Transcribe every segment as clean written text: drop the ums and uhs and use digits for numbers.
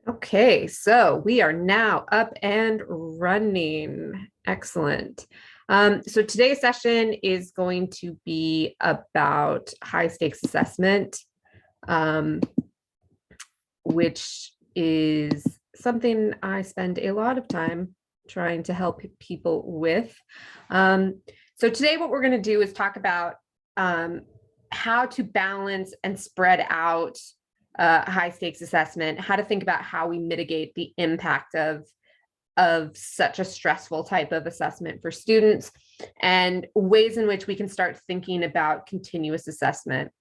Okay, so we are now up and running. Excellent. So today's session is going to be about high stakes assessment, um, which is something I spend a lot of time trying to help people with. So today what we're going to do is talk about how to balance and spread out high stakes assessment, how to think about how we mitigate the impact of such a stressful type of assessment for students, and ways in which we can start thinking about continuous assessment.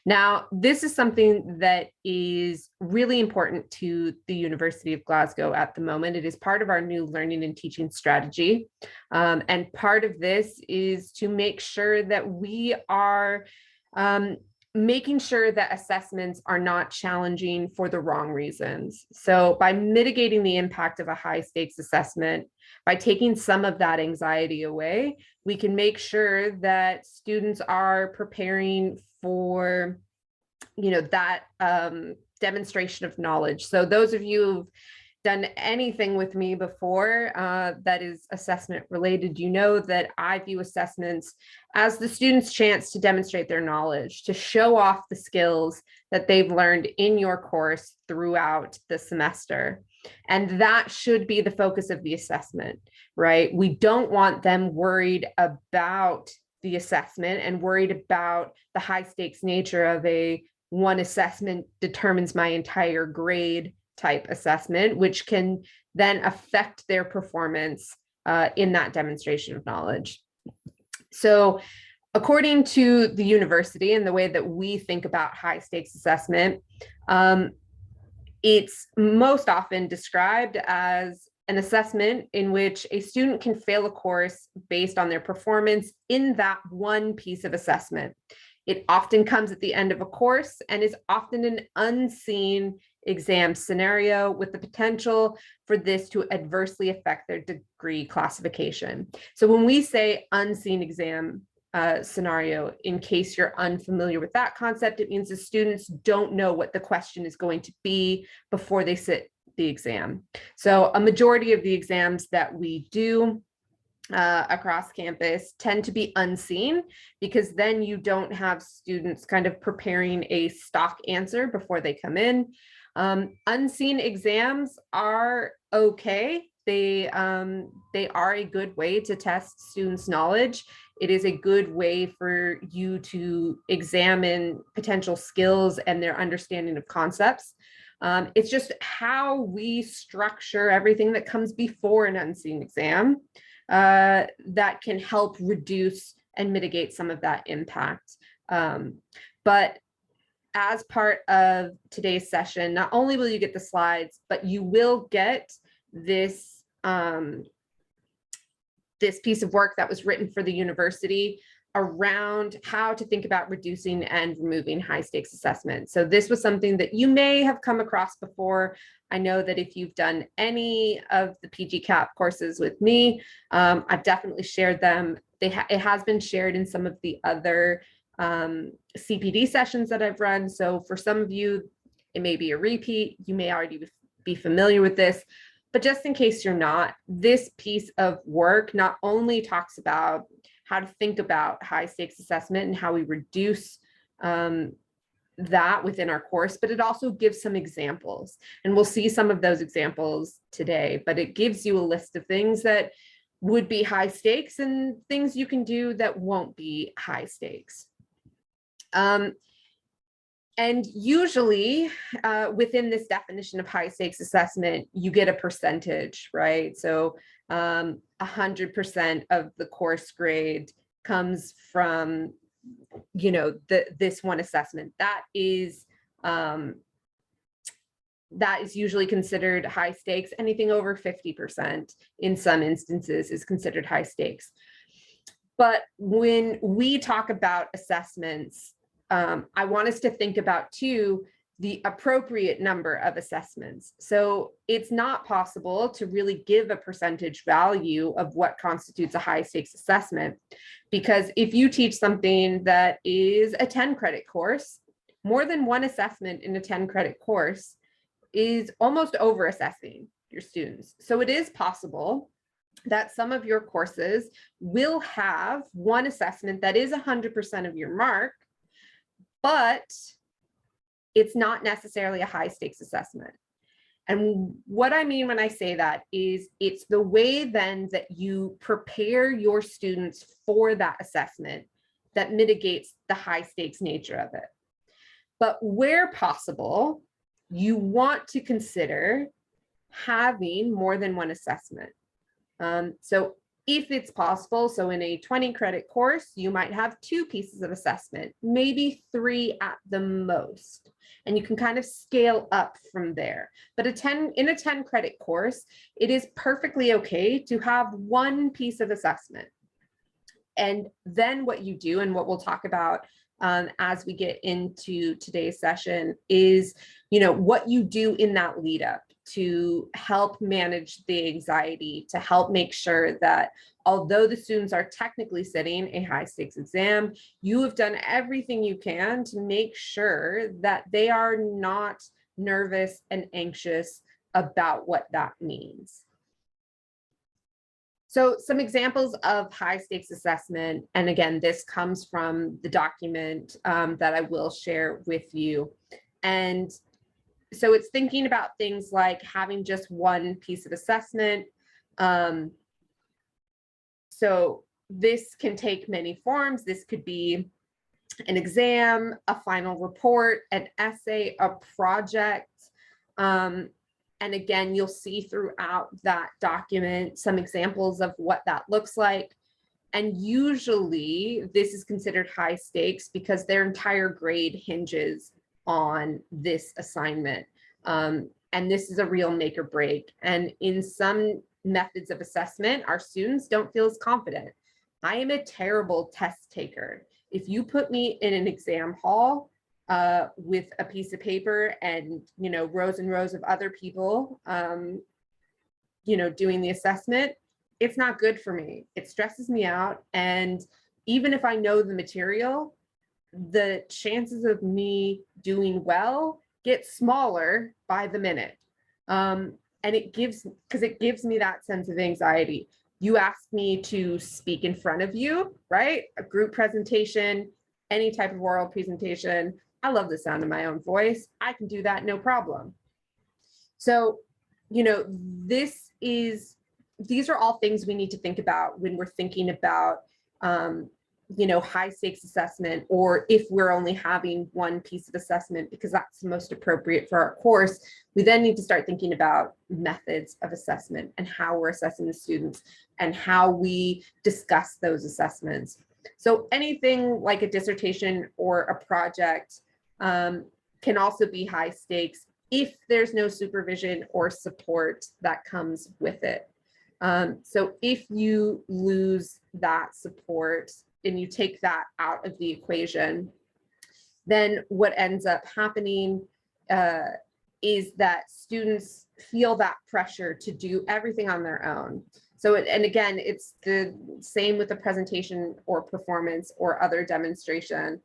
Now, this is something that is really important to the University of Glasgow at the moment. It is part of our new learning and teaching strategy. And part of this is to make sure that we are making sure that assessments are not challenging for the wrong reasons. So by mitigating the impact of a high stakes assessment, by taking some of that anxiety away, we can make sure that students are preparing for, that demonstration of knowledge. So those of you who've done anything with me before that is assessment related, you know that I view assessments as the student's chance to demonstrate their knowledge, to show off the skills that they've learned in your course throughout the semester. And that should be the focus of the assessment, right? We don't want them worried about the assessment and worried about the high stakes nature of a one assessment determines my entire grade type assessment, which can then affect their performance in that demonstration of knowledge. So according to the university and the way that we think about high stakes assessment, it's most often described as an assessment in which a student can fail a course based on their performance in that one piece of assessment. It often comes at the end of a course and is often an unseen exam scenario with the potential for this to adversely affect their degree classification. So when we say unseen exam scenario, in case you're unfamiliar with that concept, it means the students don't know what the question is going to be before they sit the exam. So a majority of the exams that we do across campus tend to be unseen, because then you don't have students kind of preparing a stock answer before they come in. Unseen exams are okay. They are a good way to test students' knowledge. It is a good way for you to examine potential skills and their understanding of concepts. It's just how we structure everything that comes before an unseen exam that can help reduce and mitigate some of that impact. But as part of today's session, not only will you get the slides, but you will get this, this piece of work that was written for the university around how to think about reducing and removing high stakes assessment. So this was something that you may have come across before. I know that if you've done any of the PGCAP courses with me, I've definitely shared them. It has been shared in some of the other CPD sessions that I've run. So for some of you, it may be a repeat. You may already be familiar with this, but just in case you're not, this piece of work not only talks about how to think about high stakes assessment and how we reduce that within our course, but it also gives some examples. And we'll see some of those examples today, but it gives you a list of things that would be high stakes and things you can do that won't be high stakes. And usually within this definition of high stakes assessment, you get a percentage, right? So 100% of the course grade comes from, this one assessment. That is usually considered high stakes. Anything over 50% in some instances is considered high stakes. But when we talk about assessments, I want us to think about too the appropriate number of assessments. So it's not possible to really give a percentage value of what constitutes a high stakes assessment, because if you teach something that is a 10 credit course, more than one assessment in a 10 credit course is almost over assessing your students. So it is possible that some of your courses will have one assessment that is 100% of your mark, but it's not necessarily a high stakes assessment. And what I mean when I say that is it's the way then that you prepare your students for that assessment that mitigates the high stakes nature of it. But where possible, you want to consider having more than one assessment. So if it's possible, so in a 20 credit course, you might have 2 pieces of assessment, maybe 3 at the most, and you can kind of scale up from there. But in a 10 credit course, it is perfectly okay to have 1 piece of assessment. And then what you do, and what we'll talk about as we get into today's session, is what you do in that lead up to help manage the anxiety, to help make sure that although the students are technically sitting a high stakes exam, you have done everything you can to make sure that they are not nervous and anxious about what that means. So some examples of high stakes assessment, and again, this comes from the document that I will share with you. And so it's thinking about things like having just 1 piece of assessment. So this can take many forms. This could be an exam, a final report, an essay, a project. And again, you'll see throughout that document some examples of what that looks like. And usually this is considered high stakes because their entire grade hinges on this assignment. And this is a real make or break. And in some methods of assessment, our students don't feel as confident. I am a terrible test taker. If you put me in an exam hall with a piece of paper and rows and rows of other people doing the assessment, it's not good for me. It stresses me out. And even if I know the material, the chances of me doing well get smaller by the minute. And it gives me that sense of anxiety. You ask me to speak in front of you, right? A group presentation, any type of oral presentation. I love the sound of my own voice. I can do that, no problem. So, these are all things we need to think about when we're thinking about, high stakes assessment, or if we're only having 1 piece of assessment because that's the most appropriate for our course. We then need to start thinking about methods of assessment and how we're assessing the students and how we discuss those assessments. So anything like a dissertation or a project can also be high stakes if there's no supervision or support that comes with it. So if you lose that support and you take that out of the equation, then what ends up happening is that students feel that pressure to do everything on their own. So, and again, it's the same with the presentation or performance or other demonstration.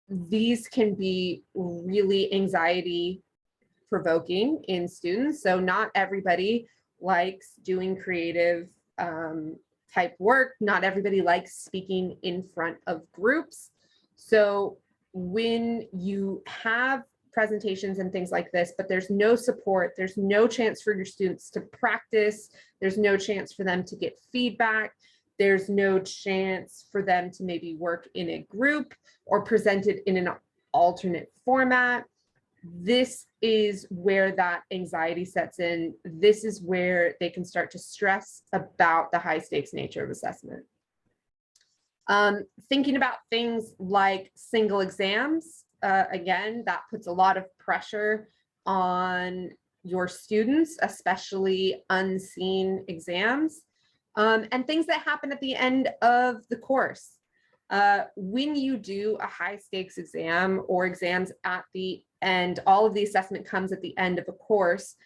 These can be really anxiety provoking in students. So not everybody likes doing creative type work. Not everybody likes speaking in front of groups. So when you have presentations and things like this, but there's no support, there's no chance for your students to practice, there's no chance for them to get feedback, there's no chance for them to maybe work in a group or present it in an alternate format. This is where that anxiety sets in. This is where they can start to stress about the high stakes nature of assessment. Thinking about things like single exams, again, that puts a lot of pressure on your students, especially unseen exams, and things that happen at the end of the course. When you do a high stakes exam or exams at the end, all of the assessment comes at the end of a course.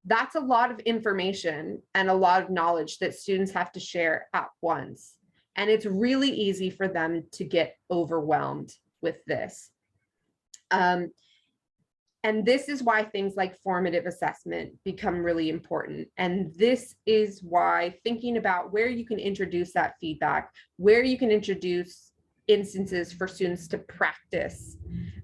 That's a lot of information and a lot of knowledge that students have to share at once. And it's really easy for them to get overwhelmed with this. And this is why things like formative assessment become really important. And this is why thinking about where you can introduce that feedback, where you can introduce instances for students to practice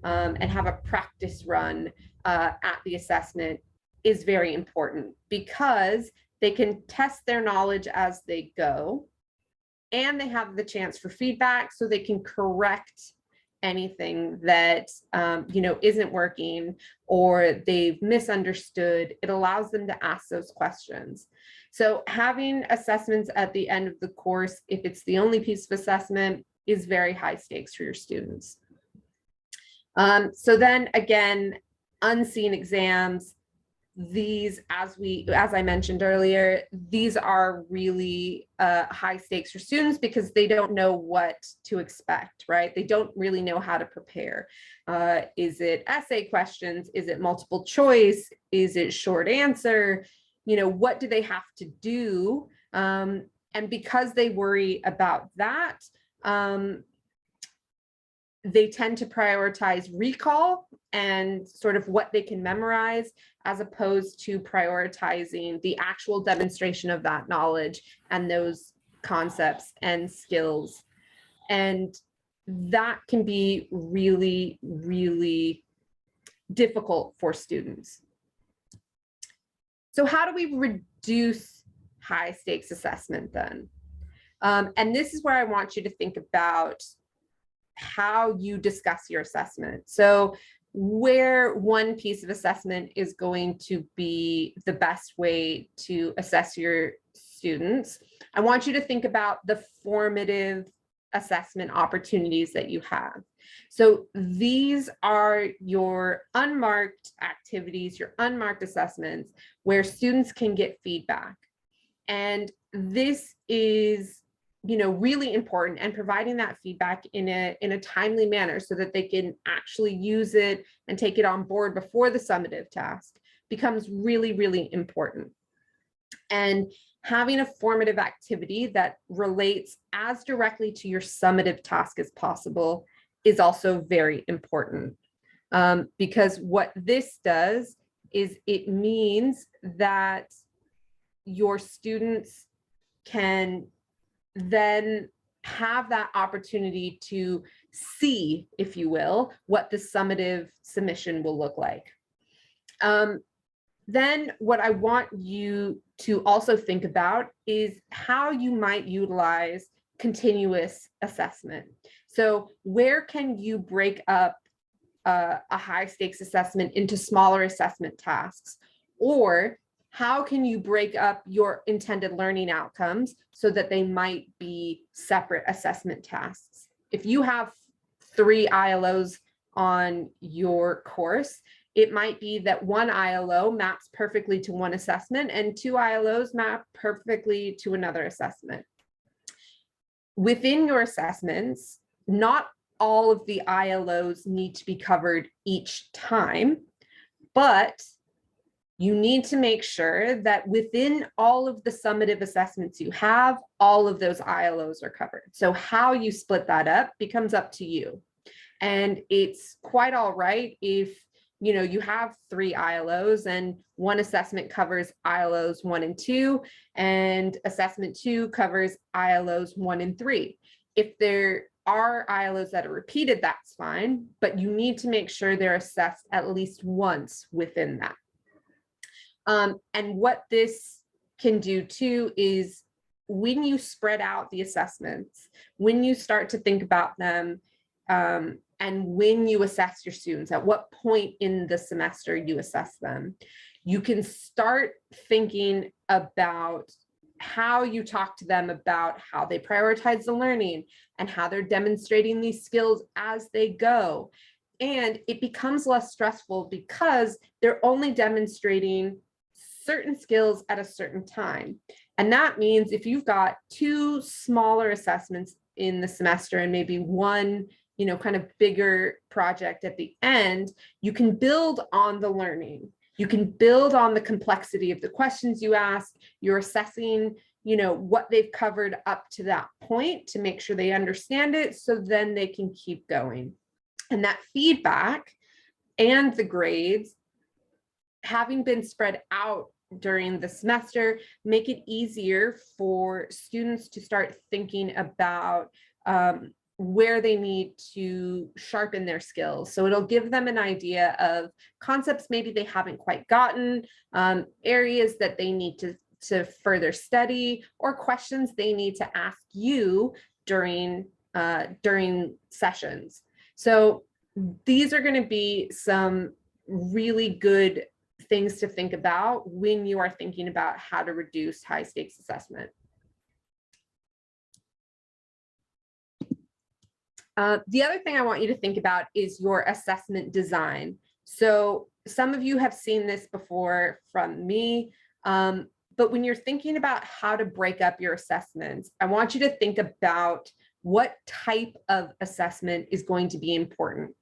and have a practice run at the assessment is very important, because they can test their knowledge as they go, and they have the chance for feedback so they can correct anything that isn't working or they've misunderstood. It allows them to ask those questions. So having assessments at the end of the course, if it's the only piece of assessment, is very high stakes for your students. So then again, unseen exams, these, as I mentioned earlier, these are really high stakes for students because they don't know what to expect, right? They don't really know how to prepare. Is it essay questions? Is it multiple choice? Is it short answer? What do they have to do? And because they worry about that, they tend to prioritize recall and sort of what they can memorize, as opposed to prioritizing the actual demonstration of that knowledge and those concepts and skills. And that can be really, really difficult for students. So how do we reduce high stakes assessment then? And this is where I want you to think about how you discuss your assessment. So where one piece of assessment is going to be the best way to assess your students, I want you to think about the formative assessment opportunities that you have. So these are your unmarked activities, your unmarked assessments, where students can get feedback. And this is really important, and providing that feedback in a timely manner so that they can actually use it and take it on board before the summative task becomes really, really important. And having a formative activity that relates as directly to your summative task as possible is also very important, because what this does is it means that your students can then have that opportunity to see, if you will, what the summative submission will look like. Then what I want you to also think about is how you might utilize continuous assessment. So where can you break up a high stakes assessment into smaller assessment tasks? Or how can you break up your intended learning outcomes so that they might be separate assessment tasks? If you have 3 ILOs on your course, it might be that one ILO maps perfectly to one assessment and 2 ILOs map perfectly to another assessment. Within your assessments, not all of the ILOs need to be covered each time, but you need to make sure that within all of the summative assessments you have, all of those ILOs are covered. So how you split that up becomes up to you. And it's quite all right if you have 3 ILOs and one assessment covers ILOs 1 and 2, and assessment 2 covers ILOs 1 and 3. If there are ILOs that are repeated, that's fine, but you need to make sure they're assessed at least once within that. And what this can do too is when you spread out the assessments, when you start to think about them, and when you assess your students, at what point in the semester you assess them, you can start thinking about how you talk to them about how they prioritize the learning and how they're demonstrating these skills as they go. And it becomes less stressful because they're only demonstrating certain skills at a certain time. And that means if you've got 2 smaller assessments in the semester and maybe one, kind of bigger project at the end, you can build on the learning. You can build on the complexity of the questions you ask. You're assessing, what they've covered up to that point to make sure they understand it, so then they can keep going. And that feedback and the grades, having been spread out during the semester, make it easier for students to start thinking about where they need to sharpen their skills. So it'll give them an idea of concepts maybe they haven't quite gotten, areas that they need to further study, or questions they need to ask you during sessions. So these are going to be some really good things to think about when you are thinking about how to reduce high stakes assessment. The other thing I want you to think about is your assessment design. So some of you have seen this before from me, but when you're thinking about how to break up your assessments, I want you to think about what type of assessment is going to be important.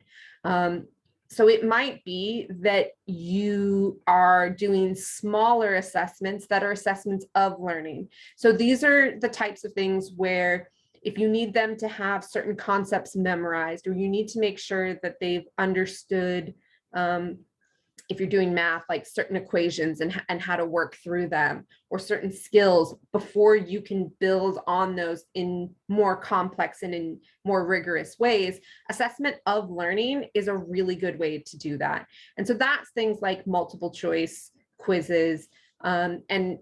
So it might be that you are doing smaller assessments that are assessments of learning. So these are the types of things where if you need them to have certain concepts memorized, or you need to make sure that they've understood, if you're doing math, like certain equations and how to work through them, or certain skills before you can build on those in more complex and in more rigorous ways, assessment of learning is a really good way to do that. And so that's things like multiple choice quizzes, and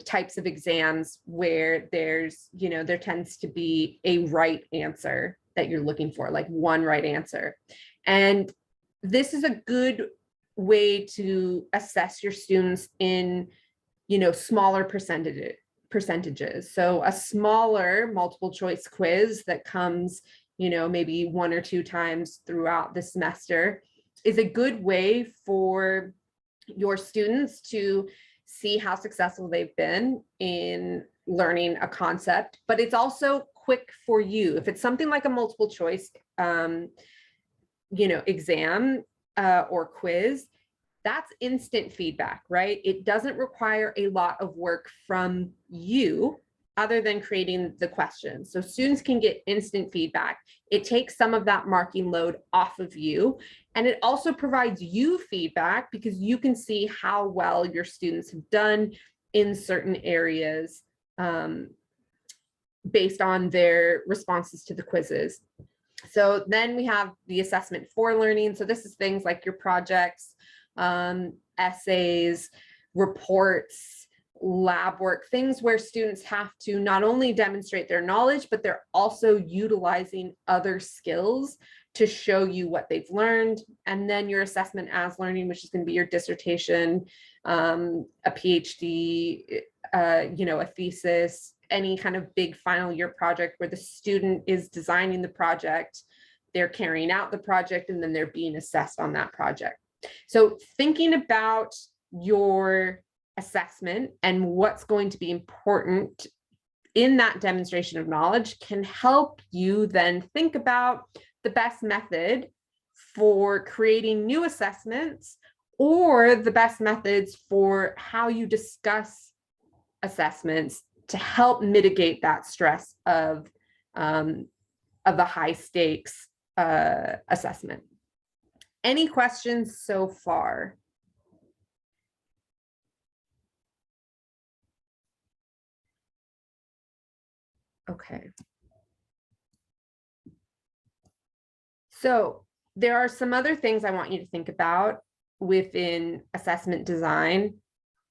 types of exams where there's, there tends to be a right answer that you're looking for, like one right answer. And this is a good way to assess your students in, smaller percentages. So a smaller multiple choice quiz that comes, maybe 1 or 2 times throughout the semester is a good way for your students to see how successful they've been in learning a concept, but it's also quick for you. If it's something like a multiple choice, exam or quiz, that's instant feedback, right? It doesn't require a lot of work from you other than creating the questions. So students can get instant feedback. It takes some of that marking load off of you. And it also provides you feedback because you can see how well your students have done in certain areas based on their responses to the quizzes. So then we have the assessment for learning. So this is things like your projects, essays, reports, lab work, things where students have to not only demonstrate their knowledge, but they're also utilizing other skills to show you what they've learned. And then your assessment as learning, which is going to be your dissertation, a PhD, a thesis, any kind of big final year project where the student is designing the project, they're carrying out the project, and then they're being assessed on that project. So thinking about your assessment and what's going to be important in that demonstration of knowledge can help you then think about the best method for creating new assessments, or the best methods for how you discuss assessments to help mitigate that stress of a high stakes assessment. Any questions so far? Okay. So there are some other things I want you to think about within assessment design,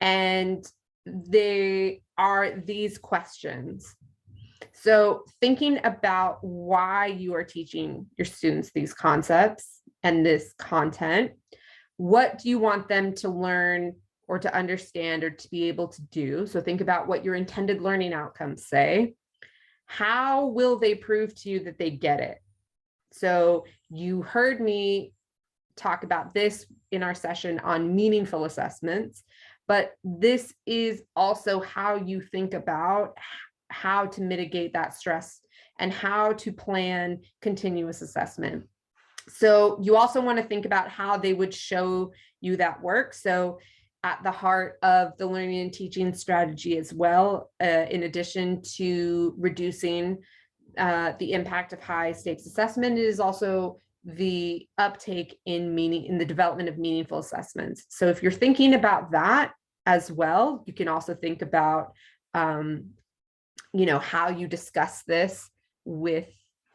and they are these questions. So thinking about why you are teaching your students these concepts and this content, what do you want them to learn or to understand or to be able to do? So think about what your intended learning outcomes say. How will they prove to you that they get it? So you heard me talk about this in our session on meaningful assessments, but this is also how you think about how to mitigate that stress and how to plan continuous assessment. So you also want to think about how they would show you that work. So at the heart of the learning and teaching strategy as well, in addition to reducing the impact of high stakes assessment, is also the uptake in the development of meaningful assessments. So if you're thinking about that as well, you can also think about, how you discuss this with,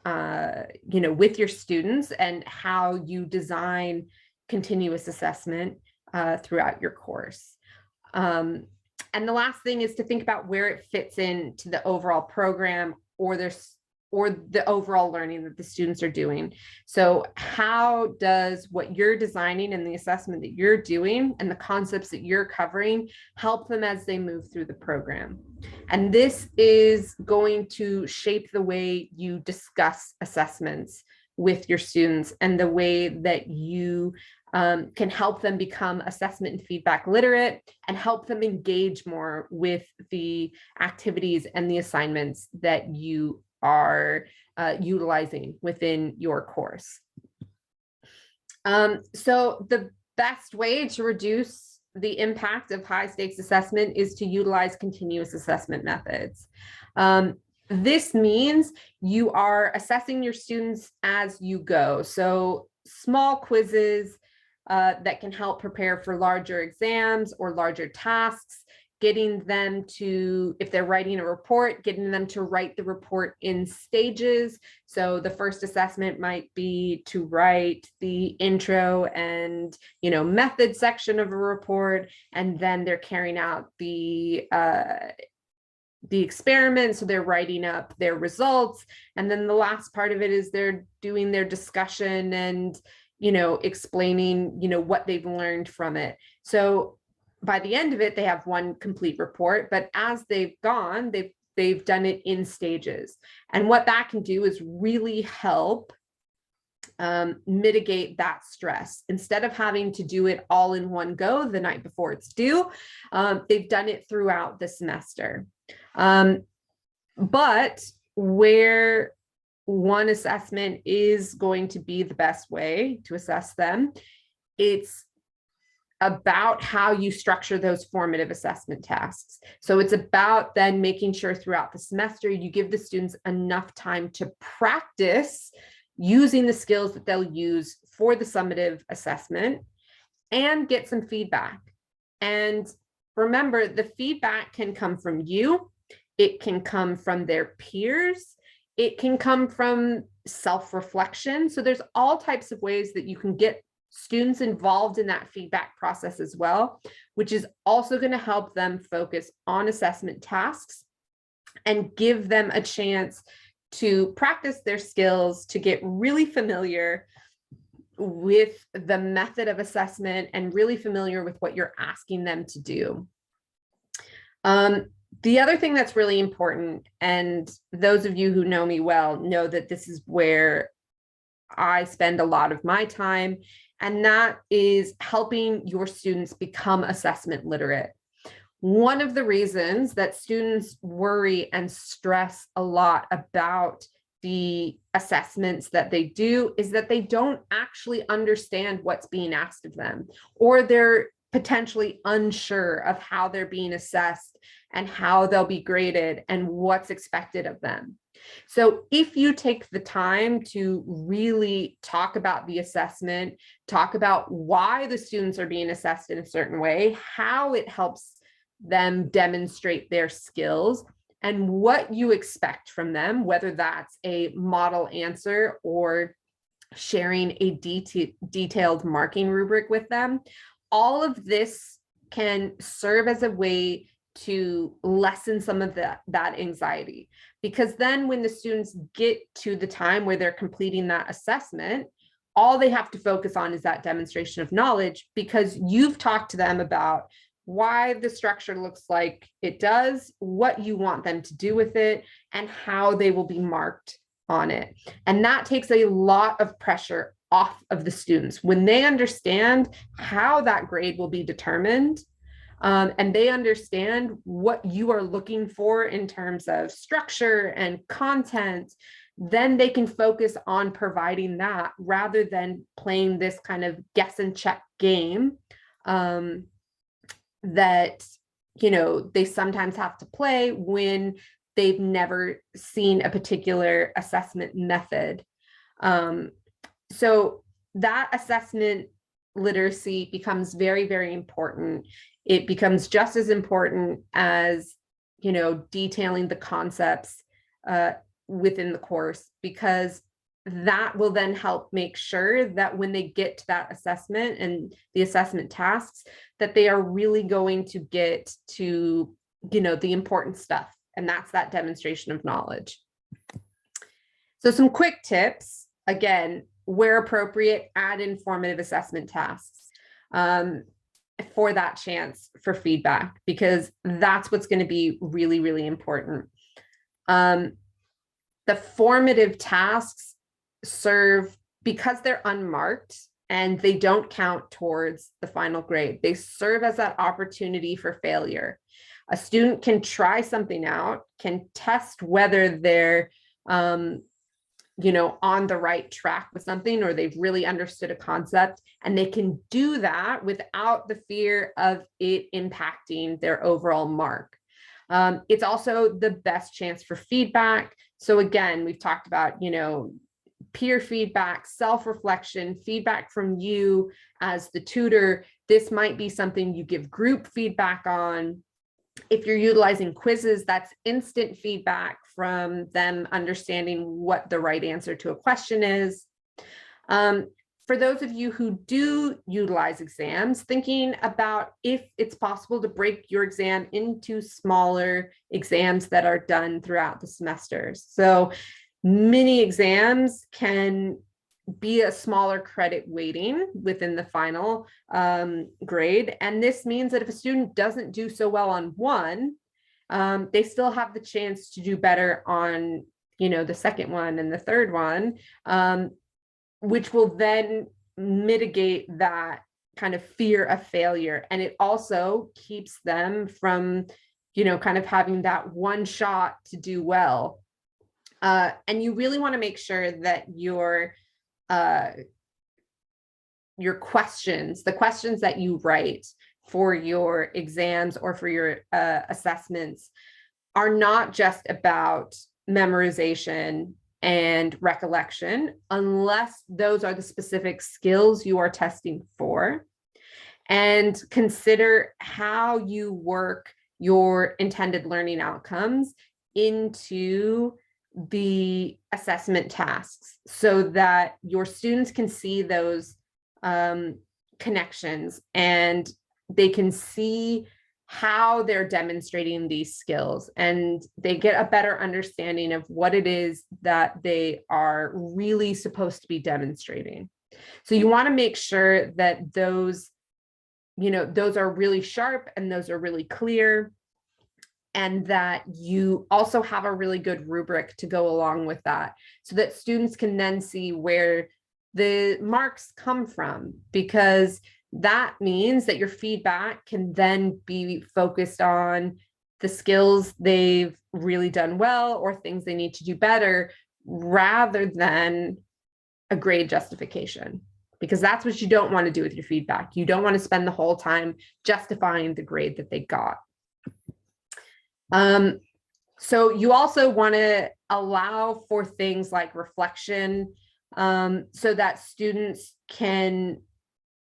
with your students, and how you design continuous assessment throughout your course. And the last thing is to think about where it fits into the overall program or the overall learning that the students are doing. So how does what you're designing and the assessment that you're doing and the concepts that you're covering help them as they move through the program? And this is going to shape the way you discuss assessments with your students and the way that you can help them become assessment and feedback literate, and help them engage more with the activities and the assignments that you are utilizing within your course. So the best way to reduce the impact of high stakes assessment is to utilize continuous assessment methods. This means you are assessing your students as you go. So small quizzes that can help prepare for larger exams or larger tasks, getting them to, if they're writing a report, getting them to write the report in stages. So the first assessment might be to write the intro and, method section of a report, and then they're carrying out the experiment. So they're writing up their results. And then the last part of it is they're doing their discussion and, explaining, what they've learned from it. So by the end of it, they have one complete report, but as they've gone, they've done it in stages. And what that can do is really help mitigate that stress. Instead of having to do it all in one go the night before it's due, they've done it throughout the semester. But where one assessment is going to be the best way to assess them, it's about how you structure those formative assessment tasks. So it's about then making sure throughout the semester you give the students enough time to practice using the skills that they'll use for the summative assessment and get some feedback. And remember, the feedback can come from you, it can come from their peers, it can come from self-reflection. So there's all types of ways that you can get students involved in that feedback process as well, which is also going to help them focus on assessment tasks and give them a chance to practice their skills, to get really familiar with the method of assessment and really familiar with what you're asking them to do. The other thing that's really important, and those of you who know me well know that this is where I spend a lot of my time, and that is helping your students become assessment literate. One of the reasons that students worry and stress a lot about the assessments that they do is that they don't actually understand what's being asked of them, or they're potentially unsure of how they're being assessed and how they'll be graded and what's expected of them. So if you take the time to really talk about the assessment, talk about why the students are being assessed in a certain way, how it helps them demonstrate their skills, and what you expect from them, whether that's a model answer or sharing a detailed marking rubric with them, all of this can serve as a way to lessen some of that anxiety. Because then when the students get to the time where they're completing that assessment, all they have to focus on is that demonstration of knowledge, because you've talked to them about why the structure looks like it does, what you want them to do with it, and how they will be marked on it. And that takes a lot of pressure off of the students when they understand how that grade will be determined. And they understand what you are looking for in terms of structure and content, then they can focus on providing that rather than playing this kind of guess and check game that, they sometimes have to play when they've never seen a particular assessment method. So that assessment literacy becomes very, very important. It becomes just as important as, detailing the concepts within the course, because that will then help make sure that when they get to that assessment and the assessment tasks, that they are really going to get to, the important stuff. And that's that demonstration of knowledge. So some quick tips, again, where appropriate, add informative assessment tasks for that chance for feedback, because that's what's going to be really, really important. The formative tasks serve, because they're unmarked and they don't count towards the final grade, they serve as that opportunity for failure. A student can try something out, can test whether they're on the right track with something, or they've really understood a concept, and they can do that without the fear of it impacting their overall mark. It's also the best chance for feedback. So again, we've talked about, peer feedback, self-reflection, feedback from you as the tutor. This might be something you give group feedback on. If you're utilizing quizzes, that's instant feedback from them understanding what the right answer to a question is. For those of you who do utilize exams, thinking about if it's possible to break your exam into smaller exams that are done throughout the semesters. So mini exams can be a smaller credit weighting within the final grade. And this means that if a student doesn't do so well on one, they still have the chance to do better on, the second one and the third one, which will then mitigate that kind of fear of failure. And it also keeps them from, kind of having that one shot to do well. And you really want to make sure that your questions, the questions that you write for your exams or for your assessments, are not just about memorization and recollection, unless those are the specific skills you are testing for. And consider how you work your intended learning outcomes into the assessment tasks, so that your students can see those connections, and they can see how they're demonstrating these skills, and they get a better understanding of what it is that they are really supposed to be demonstrating. So you want to make sure that those are really sharp and those are really clear, and that you also have a really good rubric to go along with that, so that students can then see where the marks come from, because that means that your feedback can then be focused on the skills they've really done well or things they need to do better, rather than a grade justification, because that's what you don't want to do with your feedback. You don't want to spend the whole time justifying the grade that they got. So you also want to allow for things like reflection, so that students can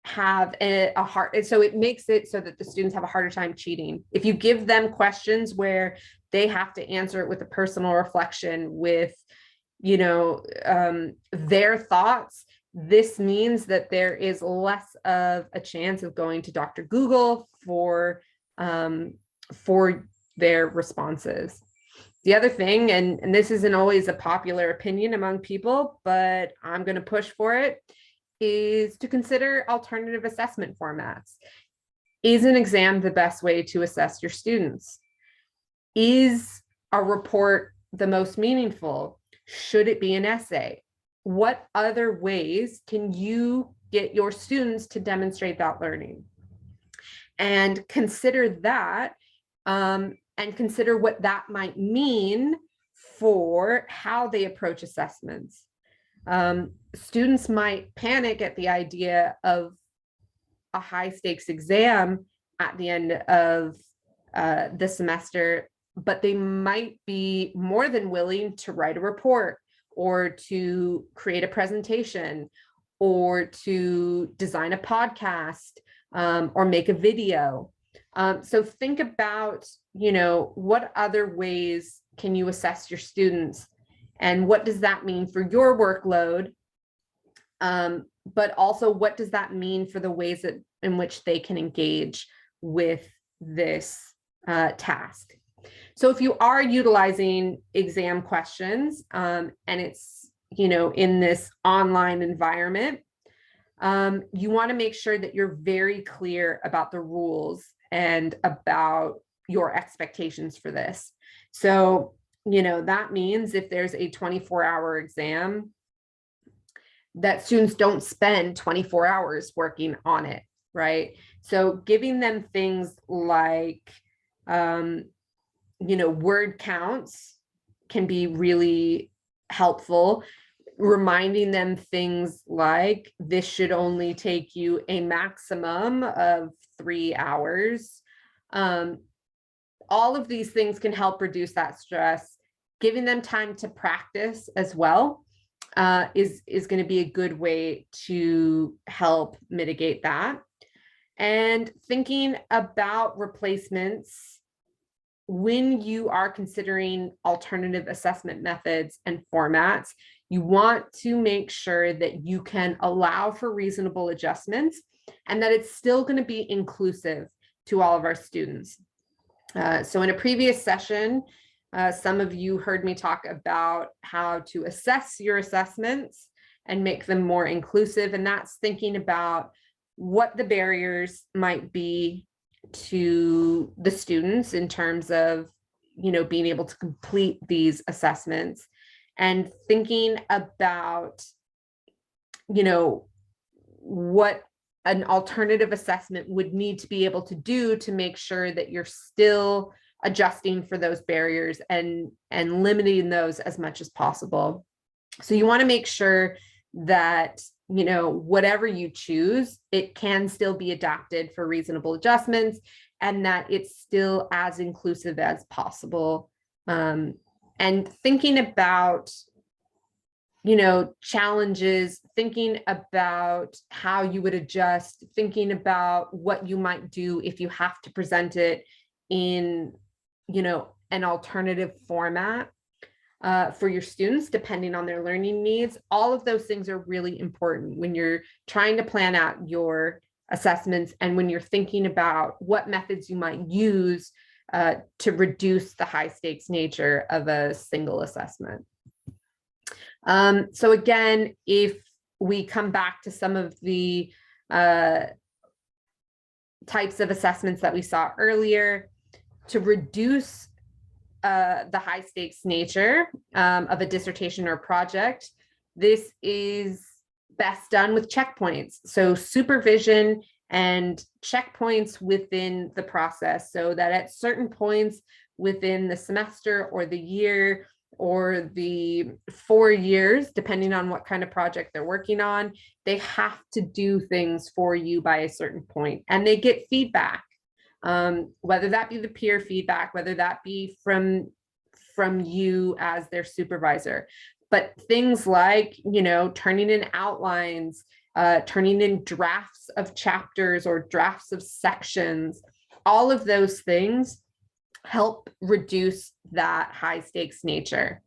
have so it makes it so that the students have a harder time cheating. If you give them questions where they have to answer it with a personal reflection with, their thoughts, this means that there is less of a chance of going to Dr. Google for their responses. The other thing, and this isn't always a popular opinion among people, but I'm going to push for it, is to consider alternative assessment formats. Is an exam the best way to assess your students? Is a report the most meaningful? Should it be an essay? What other ways can you get your students to demonstrate that learning? And consider that, and consider what that might mean for how they approach assessments. Students might panic at the idea of a high stakes exam at the end of the semester, but they might be more than willing to write a report or to create a presentation or to design a podcast, or make a video. So think about, what other ways can you assess your students, and what does that mean for your workload? But also, what does that mean for the ways in which they can engage with this task? So if you are utilizing exam questions, and it's, in this online environment, you want to make sure that you're very clear about the rules and about your expectations for this. So, that means if there's a 24-hour exam, that students don't spend 24 hours working on it, right? So giving them things like, word counts can be really helpful. Reminding them things like, this should only take you a maximum of 3 hours. All of these things can help reduce that stress. Giving them time to practice as well is going to be a good way to help mitigate that. And thinking about replacements when you are considering alternative assessment methods and formats, you want to make sure that you can allow for reasonable adjustments and that it's still going to be inclusive to all of our students. So in a previous session, some of you heard me talk about how to assess your assessments and make them more inclusive. And that's thinking about what the barriers might be to the students in terms of, being able to complete these assessments, and thinking about, what an alternative assessment would need to be able to do to make sure that you're still adjusting for those barriers and limiting those as much as possible. So you want to make sure that, whatever you choose, it can still be adapted for reasonable adjustments, and that it's still as inclusive as possible. And thinking about, challenges, thinking about how you would adjust, thinking about what you might do if you have to present it in, an alternative format for your students, depending on their learning needs. All of those things are really important when you're trying to plan out your assessments and when you're thinking about what methods you might use to reduce the high stakes nature of a single assessment. So again, if we come back to some of the types of assessments that we saw earlier, to reduce the high stakes nature of a dissertation or project, this is best done with checkpoints. So supervision and checkpoints within the process, so that at certain points within the semester or the year or the 4 years, depending on what kind of project they're working on, they have to do things for you by a certain point, and they get feedback. Whether that be the peer feedback, whether that be from you as their supervisor, but things like, turning in outlines, turning in drafts of chapters or drafts of sections, all of those things help reduce that high stakes nature.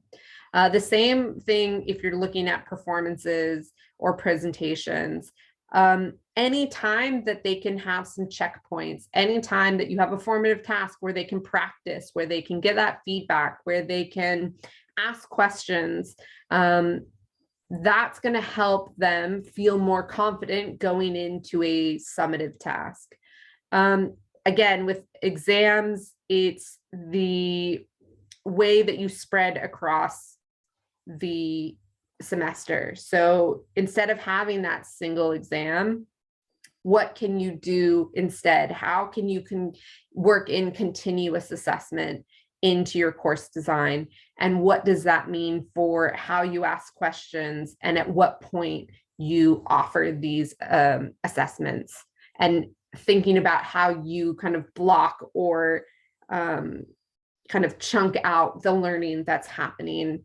The same thing if you're looking at performances or presentations. Anytime that they can have some checkpoints, anytime that you have a formative task where they can practice, where they can get that feedback, where they can ask questions, that's going to help them feel more confident going into a summative task. Again, with exams, it's the way that you spread across the semester. So instead of having that single exam, what can you do instead? How can you work in continuous assessment into your course design? And what does that mean for how you ask questions and at what point you offer these assessments? And thinking about how you kind of block or kind of chunk out the learning that's happening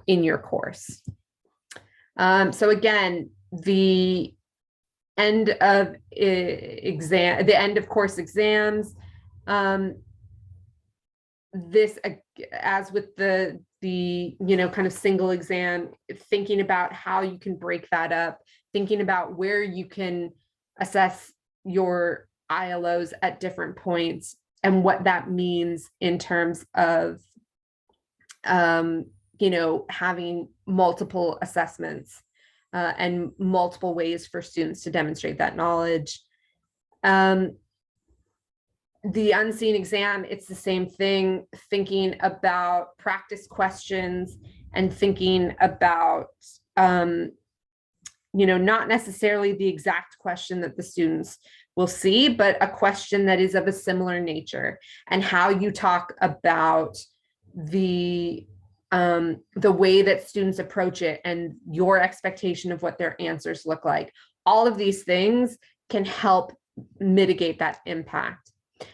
in your course. So again, the end of the end of course exams. This, as with the kind of single exam, thinking about how you can break that up, thinking about where you can assess your ILOs at different points and what that means in terms of having multiple assessments and multiple ways for students to demonstrate that knowledge. The unseen exam, it's the same thing, thinking about practice questions and thinking about, not necessarily the exact question that the students will see, but a question that is of a similar nature, and how you talk about the way that students approach it and your expectation of what their answers look like. All of these things can help mitigate that impact.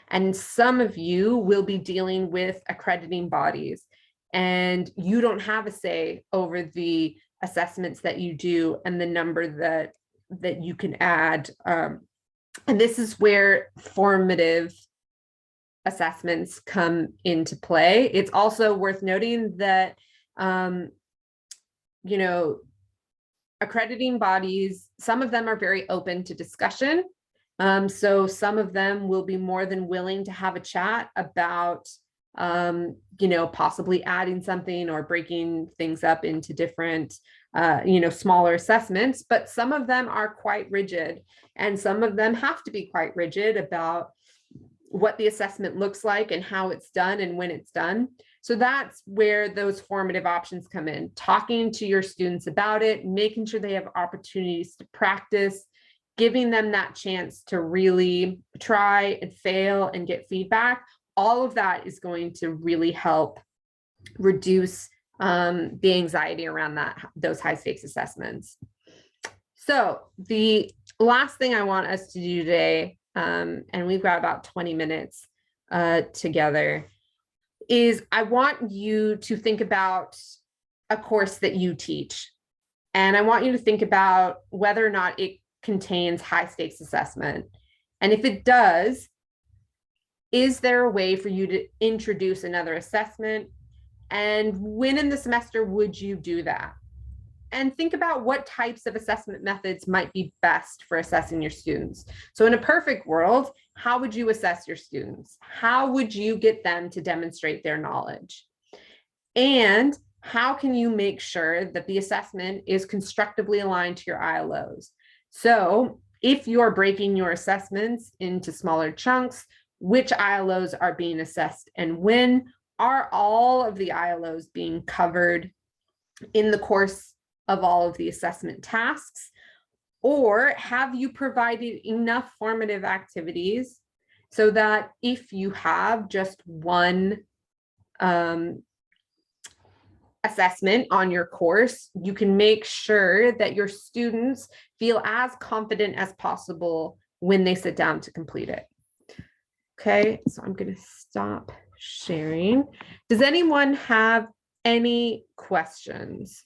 And some of you will be dealing with accrediting bodies, and you don't have a say over the assessments that you do and the number that you can add. And this is where formative assessments come into play. It's also worth noting that, accrediting bodies, some of them are very open to discussion. So some of them will be more than willing to have a chat about, possibly adding something or breaking things up into different, smaller assessments, but some of them are quite rigid, and some of them have to be quite rigid about what the assessment looks like and how it's done and when it's done. So that's where those formative options come in, talking to your students about it, making sure they have opportunities to practice, giving them that chance to really try and fail and get feedback. All of that is going to really help reduce the anxiety around those high stakes assessments. So the last thing I want us to do today, and we've got about 20 minutes together, is I want you to think about a course that you teach. And I want you to think about whether or not it contains high stakes assessment. And if it does, is there a way for you to introduce another assessment? And when in the semester would you do that? And think about what types of assessment methods might be best for assessing your students. So in a perfect world, how would you assess your students? How would you get them to demonstrate their knowledge? And how can you make sure that the assessment is constructively aligned to your ILOs? So if you're breaking your assessments into smaller chunks, which ILOs are being assessed and when? Are all of the ILOs being covered in the course of all of the assessment tasks? Or have you provided enough formative activities so that if you have just one assessment on your course, you can make sure that your students feel as confident as possible when they sit down to complete it? Okay, so I'm going to stop sharing. Does anyone have any questions?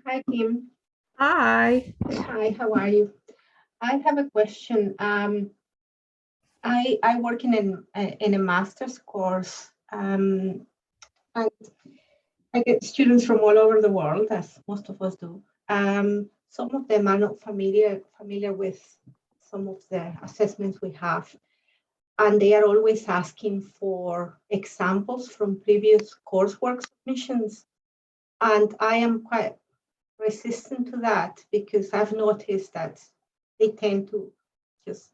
Hi, Kim. Hi. Hi, how are you? I have a question. I work in a master's course, and I get students from all over the world, as most of us do. Some of them are not familiar with some of the assessments we have, and they are always asking for examples from previous coursework submissions. And I am quite resistant to that because I've noticed that they tend to just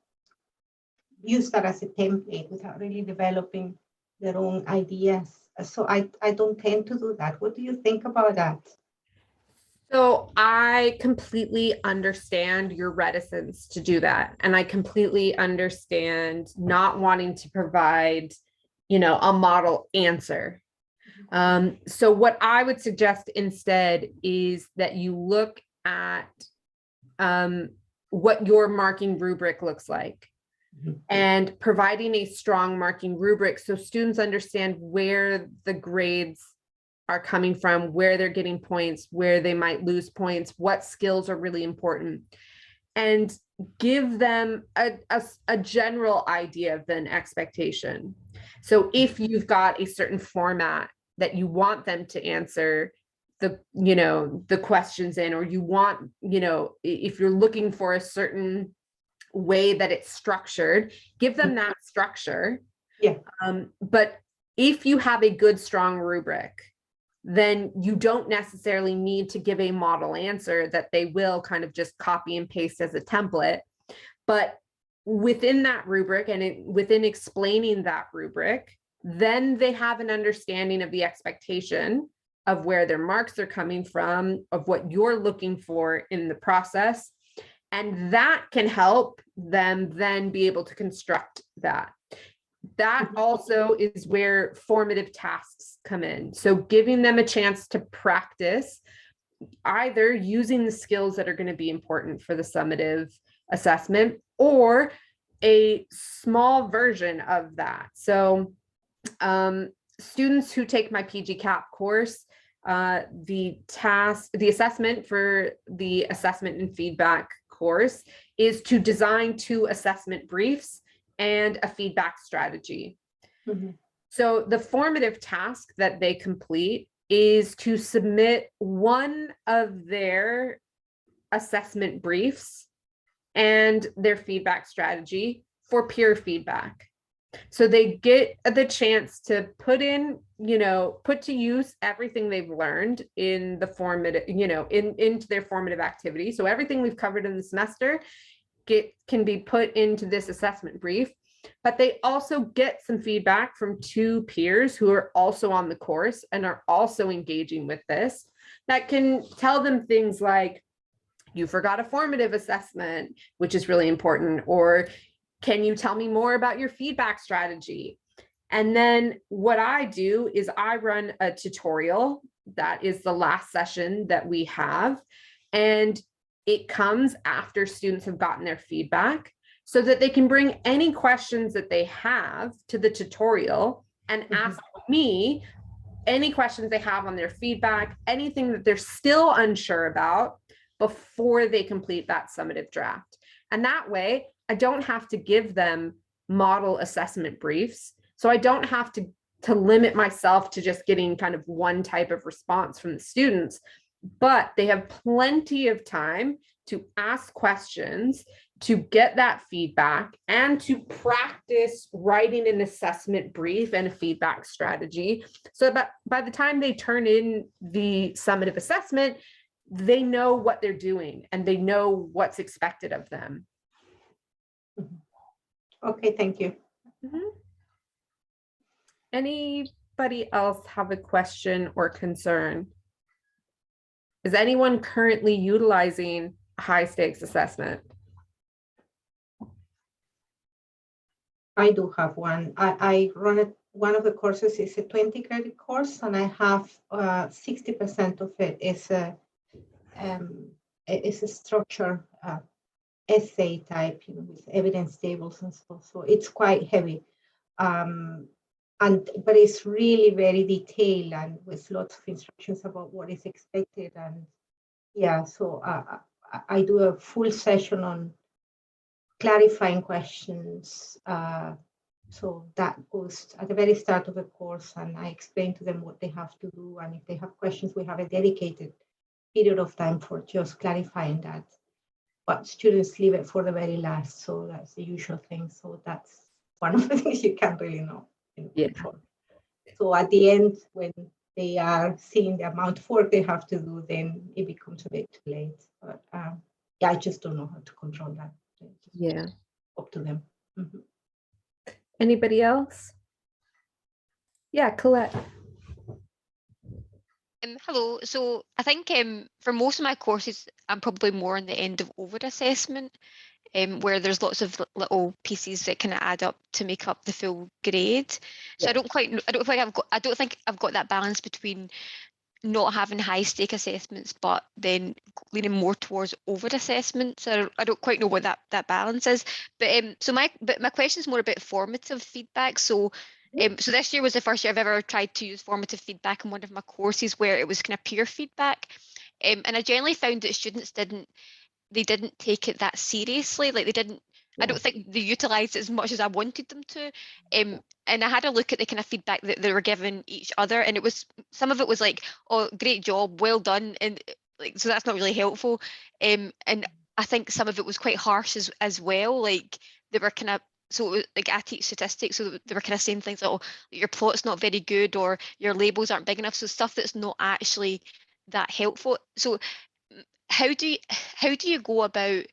use that as a template without really developing their own ideas. So I don't tend to do that. What do you think about that? So I completely understand your reticence to do that. And I completely understand not wanting to provide, a model answer. So what I would suggest instead is that you look at what your marking rubric looks like, and providing a strong marking rubric so students understand where the grades are coming from, where they're getting points, where they might lose points, what skills are really important, and give them a general idea of an expectation. So if you've got a certain format that you want them to answer the questions in, or you want, if you're looking for a certain way that it's structured, give them that structure. Yeah. But if you have a good, strong rubric, then you don't necessarily need to give a model answer that they will kind of just copy and paste as a template. But within that rubric and within explaining that rubric, then they have an understanding of the expectation of where their marks are coming from, of what you're looking for in the process. And that can help them then be able to construct that. That also is where formative tasks come in. So giving them a chance to practice either using the skills that are going to be important for the summative assessment, or a small version of that. So students who take my PGCAP course, the assessment for the assessment and feedback course is to design 2 assessment briefs and a feedback strategy. So the formative task that they complete is to submit one of their assessment briefs and their feedback strategy for peer feedback. So they get the chance to put to use everything they've learned in the formative, into their formative activity. So everything we've covered in the semester can be put into this assessment brief, but they also get some feedback from 2 peers who are also on the course and are also engaging with this, that can tell them things like, you forgot a formative assessment, which is really important, or can you tell me more about your feedback strategy? And then what I do is I run a tutorial. That is the last session that we have. And it comes after students have gotten their feedback, so that they can bring any questions that they have to the tutorial and ask me any questions they have on their feedback, anything that they're still unsure about before they complete that summative draft. And that way, I don't have to give them model assessment briefs. So I don't have to limit myself to just getting kind of one type of response from the students, but they have plenty of time to ask questions, to get that feedback, and to practice writing an assessment brief and a feedback strategy. So that by the time they turn in the summative assessment, they know what they're doing and they know what's expected of them. Okay, thank you. Anybody else have a question or concern? Is anyone currently utilizing a high stakes assessment? I do have one. I run it. One of the courses is a 20 credit course, and I have 60% of it is a structure essay type, with evidence tables and stuff. So it's quite heavy, but it's really very detailed and with lots of instructions about what is expected. And yeah, so I do a full session on clarifying questions. So that goes at the very start of the course, and I explain to them what they have to do. And if they have questions, we have a dedicated period of time for just clarifying that. But students leave it for the very last. So that's the usual thing. So that's one of the things you can't really know. Control. So at the end, when they are seeing the amount of work they have to do, then it becomes a bit too late. But yeah, I just don't know how to control that. Yeah. Up to them. Anybody else? Yeah, Colette. Hello. So I think for most of my courses, I'm probably more on the end of over assessment, where there's lots of little pieces that kind of add up to make up the full grade. So yeah. I don't think I've got that balance between not having high stake assessments, but then leaning more towards over assessment. So I don't quite know what that balance is. But my question is more about formative feedback. So so this year was the first year I've ever tried to use formative feedback in one of my courses where it was kind of peer feedback. And I generally found that students didn't take it that seriously. Like I don't think they utilised it as much as I wanted them to. And I had a look at the kind of feedback that they were giving each other, and some of it was like, "Oh, great job, well done," and like so that's not really helpful. And I think some of it was quite harsh as well. Like they were kind of so it was, like I teach statistics, so they were kind of saying things like, "Oh, your plot's not very good," or "Your labels aren't big enough." So stuff that's not actually that helpful. So how do you go about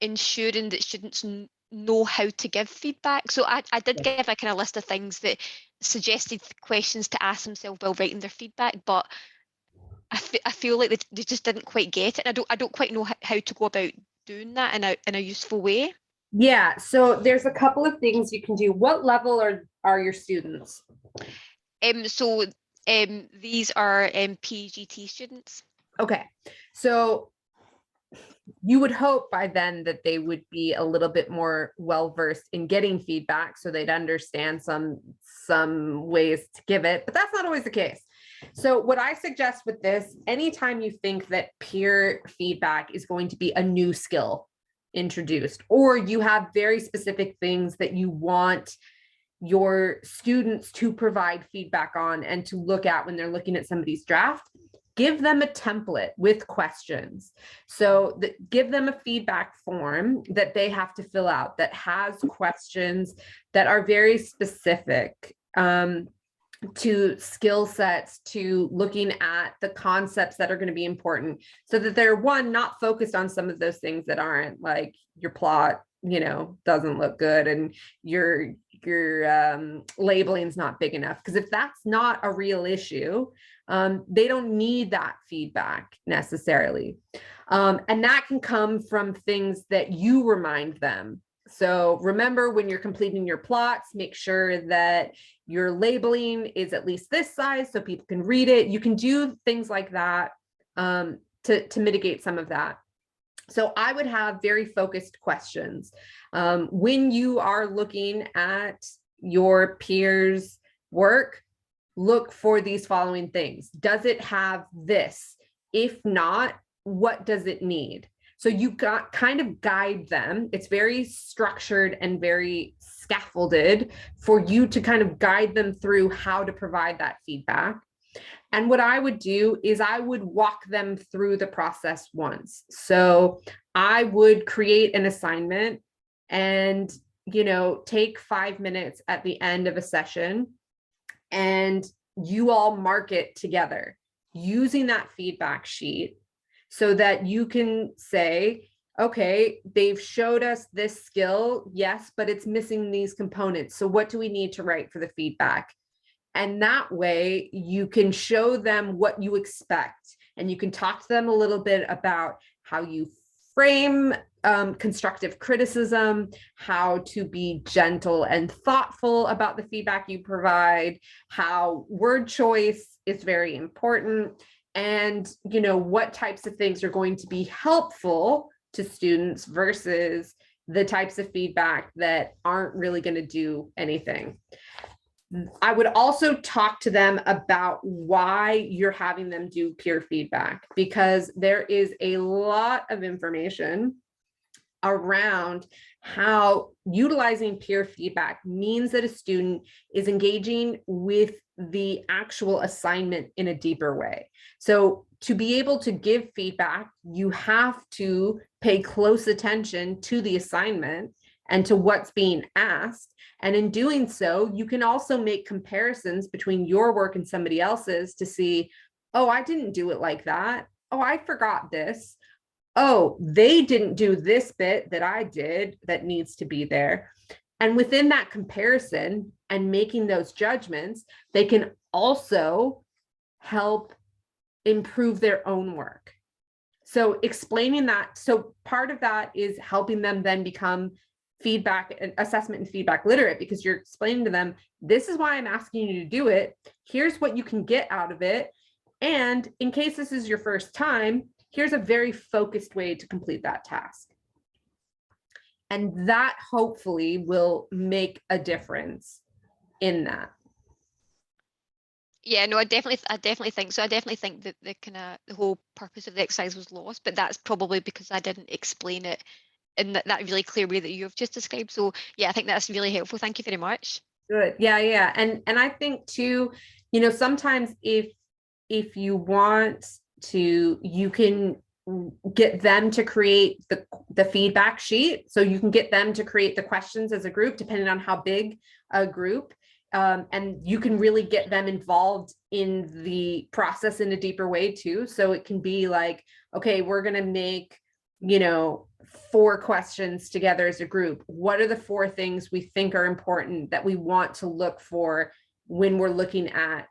ensuring that students know how to give feedback? So I did give a kind of list of things that suggested questions to ask themselves while writing their feedback, but I feel like they just didn't quite get it. And I don't quite know how to go about doing that in a useful way. Yeah, so there's a couple of things you can do. What level are your students? So these are PGT students. Okay, so you would hope by then that they would be a little bit more well-versed in getting feedback so they'd understand some ways to give it, but that's not always the case. So what I suggest with this, anytime you think that peer feedback is going to be a new skill introduced, or you have very specific things that you want your students to provide feedback on and to look at when they're looking at somebody's draft, give them a template with questions. So give them a feedback form that they have to fill out that has questions that are very specific to skill sets, to looking at the concepts that are going to be important, so that they're not focused on some of those things that aren't, like your plot, doesn't look good and your labeling is not big enough. Because if that's not a real issue, they don't need that feedback necessarily. And that can come from things that you remind them. So remember, when you're completing your plots, make sure that your labeling is at least this size so people can read it. You can do things like that to mitigate some of that. So I would have very focused questions. When you are looking at your peers' work, look for these following things. Does it have this? If not, what does it need? So you kind of guide them. It's very structured and very scaffolded for you to kind of guide them through how to provide that feedback. And what I would do is I would walk them through the process once. So I would create an assignment and, take 5 minutes at the end of a session, and you all mark it together using that feedback sheet, so that you can say, okay, they've showed us this skill, yes, but it's missing these components. So what do we need to write for the feedback? And that way you can show them what you expect, and you can talk to them a little bit about how you frame constructive criticism, how to be gentle and thoughtful about the feedback you provide, how word choice is very important, and what types of things are going to be helpful to students versus the types of feedback that aren't really going to do anything. I would also talk to them about why you're having them do peer feedback, because there is a lot of information around how utilizing peer feedback means that a student is engaging with the actual assignment in a deeper way. So to be able to give feedback, you have to pay close attention to the assignment and to what's being asked. And in doing so, you can also make comparisons between your work and somebody else's to see, oh, I didn't do it like that. Oh, I forgot this. Oh, they didn't do this bit that I did that needs to be there. And within that comparison and making those judgments, they can also help improve their own work. So explaining that, so part of that is helping them then become feedback and assessment and feedback literate, because you're explaining to them, this is why I'm asking you to do it. Here's what you can get out of it. And in case this is your first time, here's a very focused way to complete that task. And that hopefully will make a difference in that. Yeah, no, I definitely think so. I definitely think that the whole purpose of the exercise was lost, but that's probably because I didn't explain it in that really clear way that you've just described. So yeah, I think that's really helpful. Thank you very much. Good. Yeah. And I think too, sometimes if you want to, you can get them to create the feedback sheet. So you can get them to create the questions as a group, depending on how big a group. And you can really get them involved in the process in a deeper way too. So it can be like, okay, we're going to make, 4 questions together as a group. What are the 4 things we think are important that we want to look for when we're looking at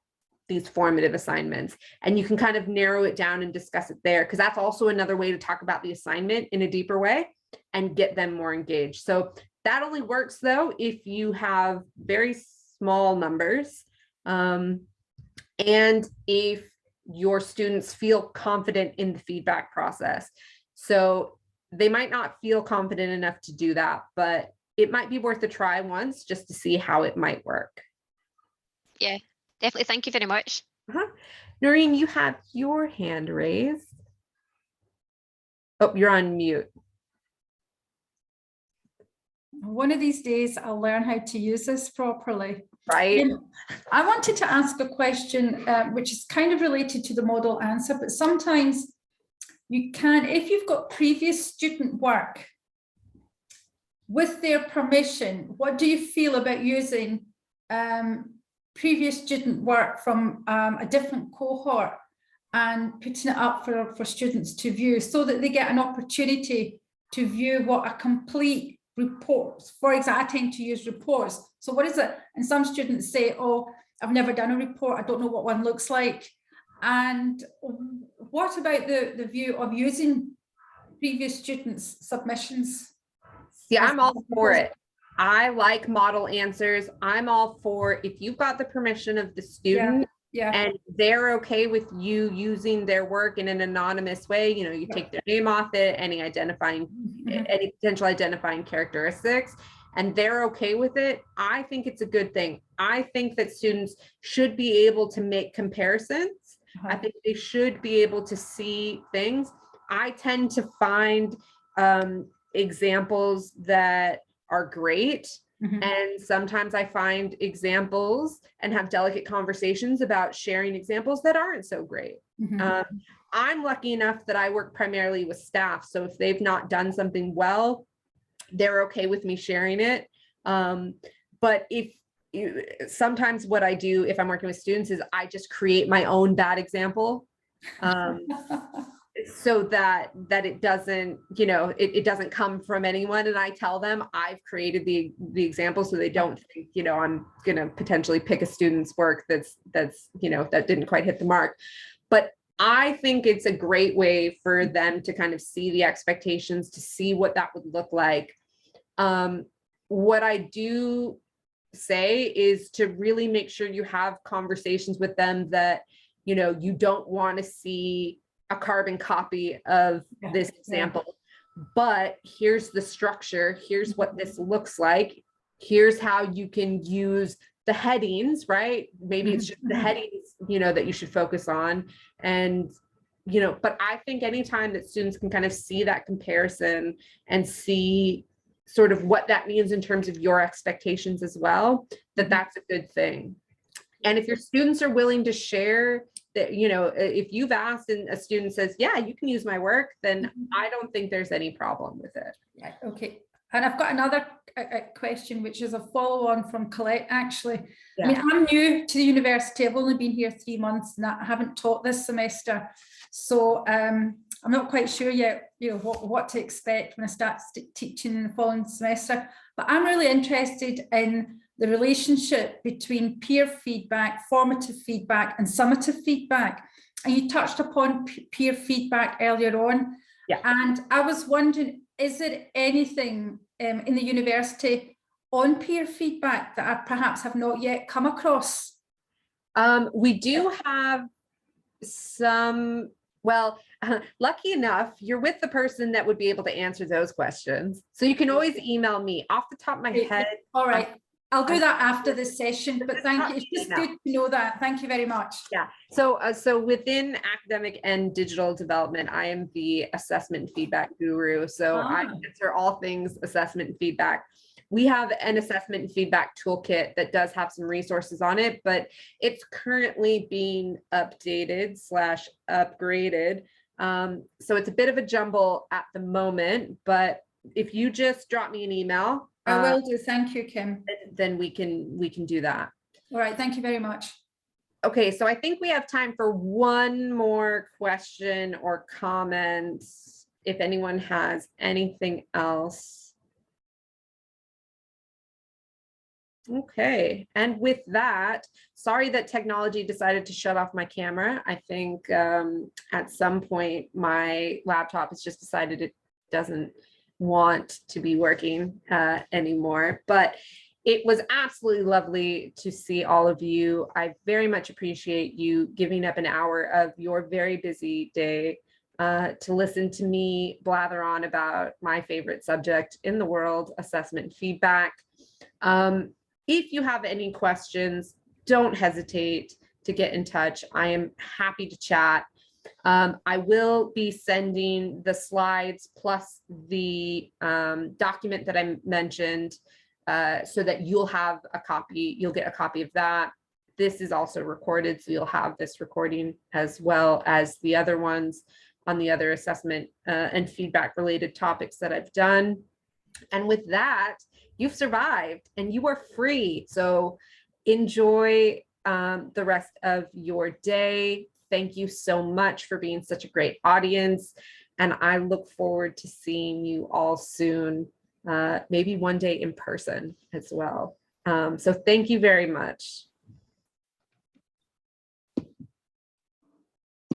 these formative assignments? And you can kind of narrow it down and discuss it there, because that's also another way to talk about the assignment in a deeper way and get them more engaged. So that only works though if you have very small numbers, and if your students feel confident in the feedback process. So they might not feel confident enough to do that, but it might be worth a try once just to see how it might work. Yeah, definitely. Thank you very much. Noreen, you have your hand raised. Oh, you're on mute. One of these days, I'll learn how to use this properly. Right. I wanted to ask a question, which is kind of related to the model answer, but sometimes you can, if you've got previous student work, with their permission, what do you feel about using previous student work from a different cohort and putting it up for students to view, so that they get an opportunity to view what a complete report, for example, I tend to use reports. So what is it? And some students say, oh, I've never done a report, I don't know what one looks like. And what about the view of using previous students' submissions? Yeah, I'm all for it. I like model answers. I'm all for, if you've got the permission of the student, and they're okay with you using their work in an anonymous way, you take their name off it, any potential identifying characteristics, and they're okay with it, I think it's a good thing. I think that students should be able to make comparisons. I think they should be able to see things. I tend to find examples that are great. And sometimes I find examples and have delicate conversations about sharing examples that aren't so great. I'm lucky enough that I work primarily with staff. So if they've not done something well, they're okay with me sharing it. But sometimes what I do if I'm working with students is I just create my own bad example. So that it doesn't, it doesn't come from anyone. And I tell them I've created the example, so they don't think, I'm going to potentially pick a student's work that's, that didn't quite hit the mark. But I think it's a great way for them to kind of see the expectations, to see what that would look like. What I do say is to really make sure you have conversations with them that, you don't want to see a carbon copy of this example, but here's the structure, here's what this looks like, here's how you can use the headings, right? Maybe it's just the headings, that you should focus on. And, but I think anytime that students can kind of see that comparison and see sort of what that means in terms of your expectations as well, that's a good thing. And if your students are willing to share that, if you've asked and a student says, yeah, you can use my work, then I don't think there's any problem with it. Right, okay. And I've got another question, which is a follow on from Colette, actually. I mean, I'm new to the university. I've only been here 3 months and I haven't taught this semester. So I'm not quite sure yet, what to expect when I start teaching in the following semester. But I'm really interested in the relationship between peer feedback, formative feedback, and summative feedback. And you touched upon peer feedback earlier on. And I was wondering, is there anything in the university on peer feedback that I perhaps have not yet come across? We do have well, lucky enough, you're with the person that would be able to answer those questions. So you can always email me off the top of my head. All right. I'll do that after this session, but thank you. It's just No. good to know that. Thank you very much. Yeah. So within academic and digital development, I am the assessment and feedback guru. So I answer all things assessment and feedback. We have an assessment and feedback toolkit that does have some resources on it, but it's currently being updated / upgraded. So it's a bit of a jumble at the moment, but if you just drop me an email, I will do. Thank you, Kim. then we can do that. All right. Thank you very much. Okay, so I think we have time for one more question or comment, if anyone has anything else. Okay, and with that, sorry that technology decided to shut off my camera. I think at some point my laptop has just decided it doesn't want to be working anymore, but it was absolutely lovely to see all of you. I very much appreciate you giving up an hour of your very busy day to listen to me blather on about my favorite subject in the world, assessment and feedback. If you have any questions, don't hesitate to get in touch. I am happy to chat. I will be sending the slides plus the document that I mentioned so that you'll have a copy. You'll get a copy of that. This is also recorded, so you'll have this recording as well as the other ones on the other assessment and feedback related topics that I've done. And with that, you've survived and you are free. So enjoy the rest of your day. Thank you so much for being such a great audience. And I look forward to seeing you all soon, maybe one day in person as well. So thank you very much.